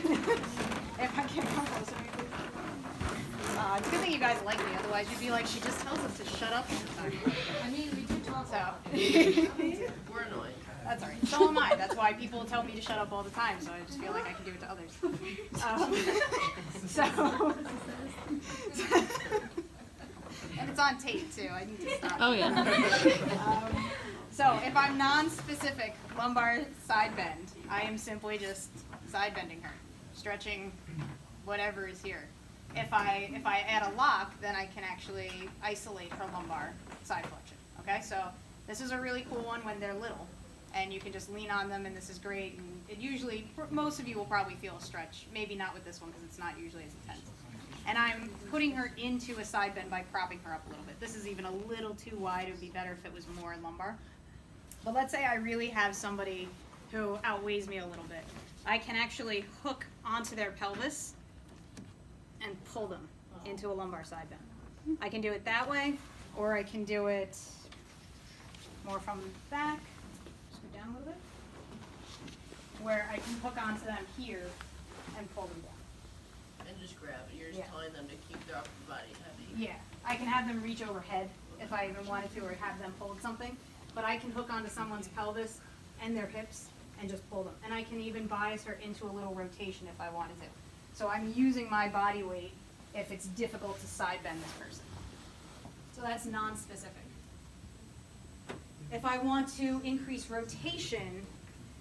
If I can come closer, maybe. It's a good thing you guys like me, otherwise you'd be like, she just tells us to shut up all the time. I mean, we do talk So, We're annoying. that's all right. So am I. That's why people tell me to shut up all the time, so I just feel like I can do it to others. And it's on tape too. I need to stop. Oh, yeah. So if I'm non-specific lumbar side bend, I am simply just side bending her, stretching whatever is here. If I add a lock, then I can actually isolate her lumbar side flexion. Okay, so this is a really cool one when they're little, and you can just lean on them, and this is great. And it usually, most of you will probably feel a stretch. Maybe not with this one because it's not usually as intense. And I'm putting her into a side bend by propping her up a little bit. This is even a little too wide. It would be better if it was more lumbar. But let's say I really have somebody who outweighs me a little bit. I can actually hook onto their pelvis and pull them into a lumbar side bend. I can do it that way, or I can do it more from the back. Scoot down a little bit. Where I can hook onto them here and pull them down. And just grab it. You're just telling them to keep their upper body heavy. Yeah, I can have them reach overhead if I even wanted to, or have them hold something. But I can hook onto someone's pelvis and their hips and just pull them. And I can even bias her into a little rotation if I wanted to. So I'm using my body weight if it's difficult to side bend this person. So that's non-specific. If I want to increase rotation,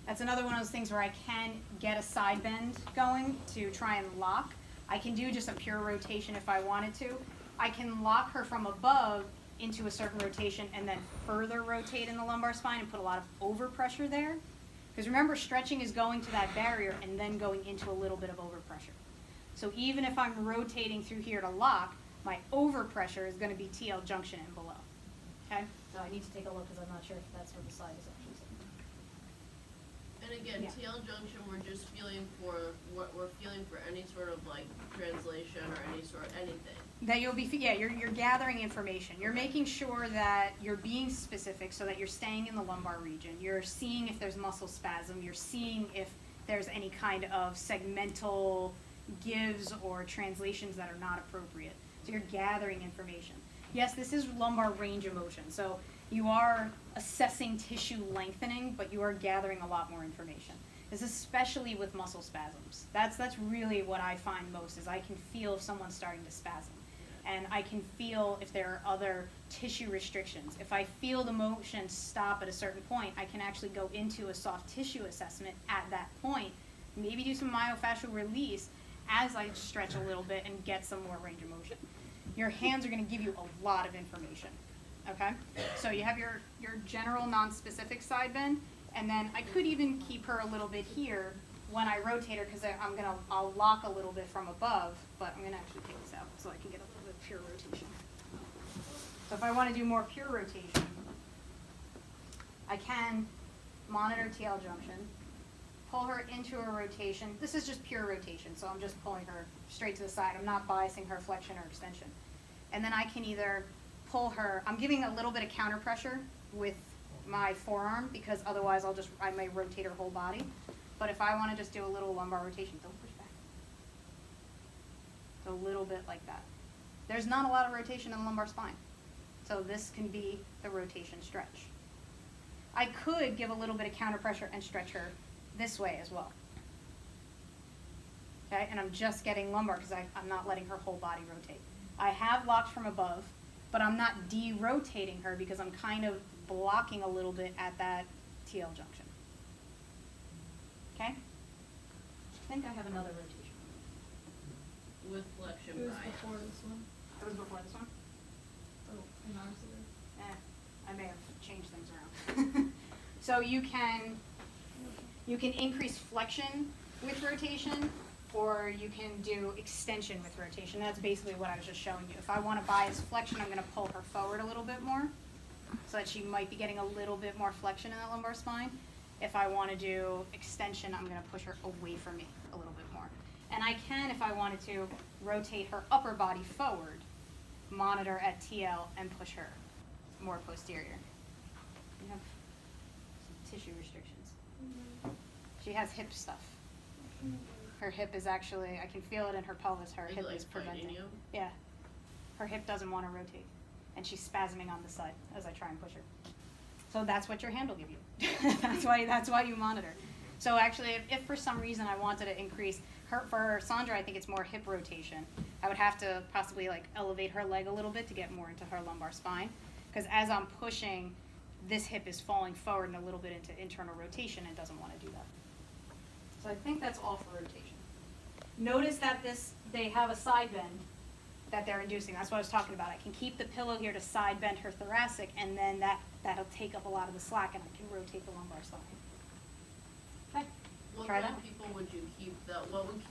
that's another one of those things where I can get a side bend going to try and lock. I can do just a pure rotation if I wanted to. I can lock her from above into a certain rotation and then further rotate in the lumbar spine and put a lot of overpressure there. Because remember, stretching is going to that barrier and then going into a little bit of overpressure. So even if I'm rotating through here to lock, my overpressure is going to be TL junction and below. Okay? So I need to take a look because I'm not sure if that's where the slide is actually sitting. And again, Yeah. TL junction, we're just feeling for what we're feeling for any sort of like translation or any sort of anything. That you'll be, yeah, you're gathering information. You're making sure that you're being specific so that you're staying in the lumbar region. You're seeing if there's muscle spasm. You're seeing if there's any kind of segmental gives or translations that are not appropriate. So you're gathering information. Yes, this is lumbar range of motion. So you are assessing tissue lengthening, but you are gathering a lot more information. This is especially with muscle spasms. That's really what I find most, is I can feel if someone's starting to spasm. And I can feel if there are other tissue restrictions. If I feel the motion stop at a certain point, I can actually go into a soft tissue assessment at that point, maybe do some myofascial release as I stretch a little bit and get some more range of motion. Your hands are going to give you a lot of information. Okay? So you have your general non-specific side bend, and then I could even keep her a little bit here when I rotate her, because I'll lock a little bit from above, but I'm gonna actually take this out so I can get a little bit of pure rotation. So if I want to do more pure rotation, I can monitor TL junction, pull her into a rotation. This is just pure rotation, so I'm just pulling her straight to the side. I'm not biasing her flexion or extension. And then I can either pull her, I'm giving a little bit of counter pressure with my forearm, because otherwise I may rotate her whole body. But if I want to just do a little lumbar rotation, don't push back. So a little bit like that. There's not a lot of rotation in the lumbar spine. So this can be the rotation stretch. I could give a little bit of counter pressure and stretch her this way as well. Okay, and I'm just getting lumbar because I'm not letting her whole body rotate. I have locked from above, but I'm not de-rotating her because I'm kind of blocking a little bit at that TL junction. Okay? I think I have another rotation. With flexion It was bias. before this one. That was before this one? Oh, in ours it is. I may have changed things around. So you can increase flexion with rotation, or you can do extension with rotation. That's basically what I was just showing you. If I want to bias flexion, I'm going to pull her forward a little bit more, so that she might be getting a little bit more flexion in that lumbar spine. If I want to do extension, I'm going to push her away from me a little bit more. And I can, if I wanted to, rotate her upper body forward, monitor at TL, and push her more posterior. You have some tissue restrictions. She has hip stuff. her hip is actually, I can feel it in her pelvis, her Is it, hip like, is fighting preventing. you? Yeah. Her hip doesn't want to rotate, and she's spasming on the side as I try and push her. So that's what your hand will give you. That's why you monitor. So actually, if for some reason I wanted to increase her, for Sandra, I think it's more hip rotation. I would have to possibly like elevate her leg a little bit to get more into her lumbar spine, because as I'm pushing, this hip is falling forward and a little bit into internal rotation and doesn't want to do that. So I think that's all for rotation. Notice that they have a side bend that they're inducing. That's what I was talking about. I can keep the pillow here to side bend her thoracic, and then that'll take up a lot of the slack, and I can rotate the lumbar spine. Okay. What Try kind that. of people would you keep that, what would